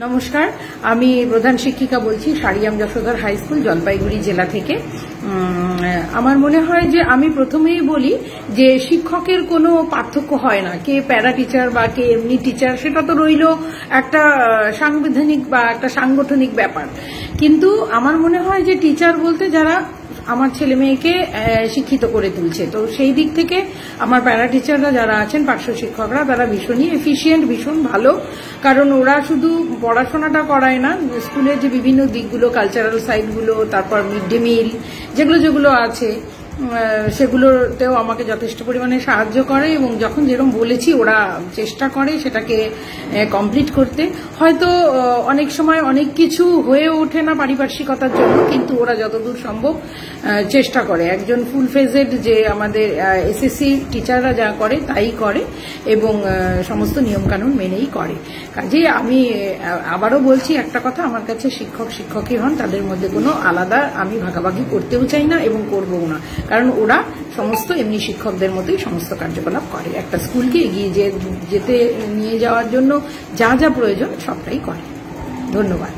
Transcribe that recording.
নমস্কার, আমি প্রধান শিক্ষিকা বলছি সারিয়াম যশোধর হাই স্কুল, জলপাইগুড়ি জেলা থেকে। আমার মনে হয় যে আমি প্রথমেই বলি যে শিক্ষকের কোনো পার্থক্য হয় না, কে প্যারা টিচার বা কে এমনি টিচার, সেটা তো রইল একটা সাংবিধানিক বা একটা সাংগঠনিক ব্যাপার। কিন্তু আমার মনে হয় যে টিচার বলতে যারা আমার ছেলে মেয়েকে শিক্ষিত করে তুলছে, তো সেই দিক থেকে আমার প্যারা টিচাররা যারা আছেন, পার্শ্ব শিক্ষকরা, তারা ভীষণই এফিশিয়েন্ট, ভীষণ ভালো। কারণ ওরা শুধু পড়াশোনাটা করায় না, স্কুলের যে বিভিন্ন দিকগুলো, কালচারাল সাইডগুলো, তারপর মিড ডে মিল যেগুলো আছে সেগুলোতেও আমাকে যথেষ্ট পরিমাণে সাহায্য করে, এবং যখন যেরকম বলেছি ওরা চেষ্টা করে সেটাকে কমপ্লিট করতে। হয়তো অনেক সময় অনেক কিছু হয়ে ওঠে না পারিপার্শ্বিকতার জন্য, কিন্তু ওরা যতদূর সম্ভব চেষ্টা করে। একজন ফুল ফেজেড যে আমাদের এসএসসি টিচাররা যা করে তাই করে, এবং সমস্ত নিয়মকানুন মেনেই করে। কাজেই আমি আবারও বলছি একটা কথা, আমার কাছে শিক্ষকই হন, তাদের মধ্যে কোনো আলাদা আমি ভাগাভাগি করতেও চাই না এবং করবও না, কারণ ওরা সমস্ত এমনি শিক্ষকদের মতোই সমস্ত কার্যকলাপ করে। একটা স্কুলকে এগিয়ে যেতে নিয়ে যাওয়ার জন্য যা যা প্রয়োজন সবটাই করে। ধন্যবাদ।